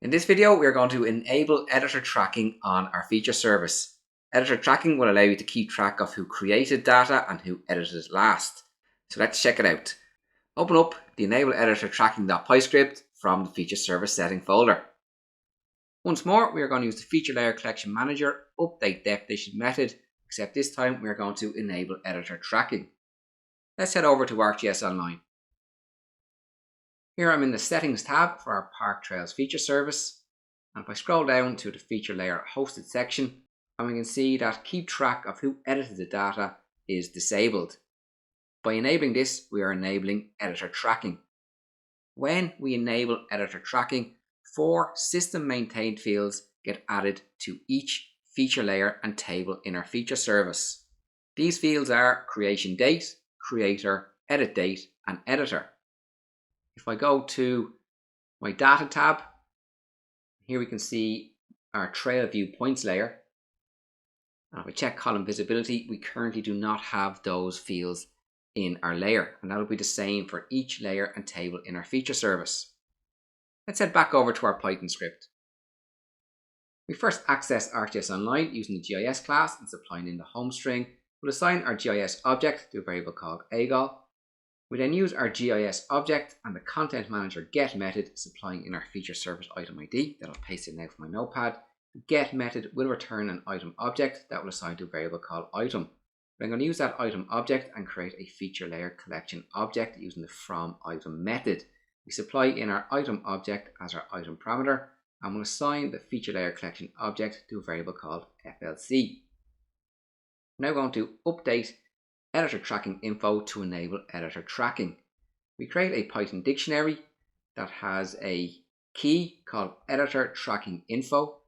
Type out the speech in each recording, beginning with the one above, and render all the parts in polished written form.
In this video, we are going to enable editor tracking on our feature service. Editor tracking will allow you to keep track of who created data and who edited it last. So let's check it out. Open up the enable editor tracking.py script from the feature service setting folder. Once more, we are going to use the feature layer collection manager update definition method, except this time we are going to enable editor tracking. Let's head over to ArcGIS Online. Here I'm in the settings tab for our Park Trails feature service, and if I scroll down to the feature layer hosted section, and we can see that keep track of who edited the data is disabled. By enabling this, we are enabling editor tracking. When we enable editor tracking, 4 system maintained fields get added to each feature layer and table in our feature service. These fields are CreationDate, Creator, EditDate, and Editor. If I go to my data tab, here we can see our trail view points layer. And if I check column visibility, we currently do not have those fields in our layer, and that will be the same for each layer and table in our feature service. Let's head back over to our Python script. We first access ArcGIS Online using the GIS class and supplying in the home string. We'll assign our GIS object to a variable called AGOL. We then use our GIS object and the content manager get method, supplying in our feature service item ID that I'll paste in now for my notepad. The get method will return an item object that will assign to a variable called item. I'm going to use that item object and create a feature layer collection object using the from item method. We supply in our item object as our item parameter, and we'll assign the feature layer collection object to a variable called FLC. I'm now going to update editor tracking info to enable editor tracking. We create a Python dictionary that has a key called editor tracking info.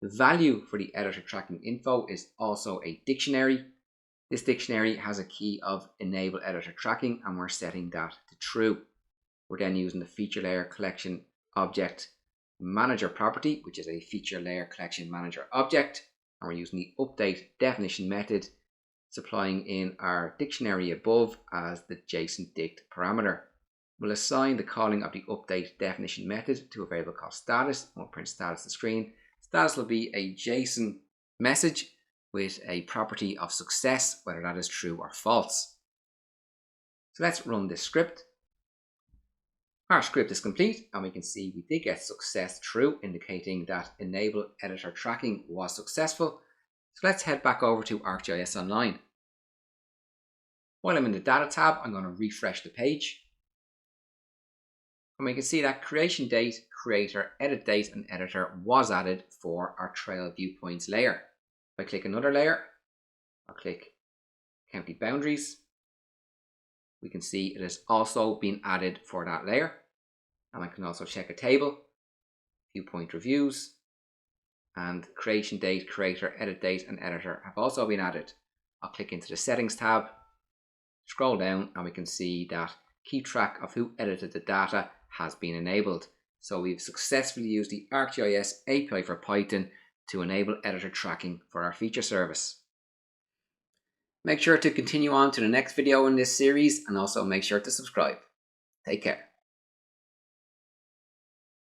The value for the editor tracking info is also a dictionary. This dictionary has a key of enable editor tracking, and we're setting that to true. We're then using the feature layer collection object manager property, which is a feature layer collection manager object, and we're using the update definition method, supplying in our dictionary above as the JSON dict parameter. We'll assign the calling of the update definition method to a variable called status, and we'll print status to screen. Status will be a JSON message with a property of success, whether that is true or false. So let's run this script. Our script is complete, and we can see we did get success true, indicating that enable editor tracking was successful. So let's head back over to ArcGIS Online. While I'm in the data tab, I'm going to refresh the page. And we can see that creation date, creator, edit date, and editor was added for our trail viewpoints layer. If I click another layer, I'll click county boundaries. We can see it has also been added for that layer. And I can also check a table, viewpoint reviews, and creation date, creator, edit date, and editor have also been added. I'll click into the settings tab, scroll down, and we can see that keep track of who edited the data has been enabled. So we've successfully used the ArcGIS API for Python to enable editor tracking for our feature service. Make sure to continue on to the next video in this series, and also make sure to subscribe. Take care.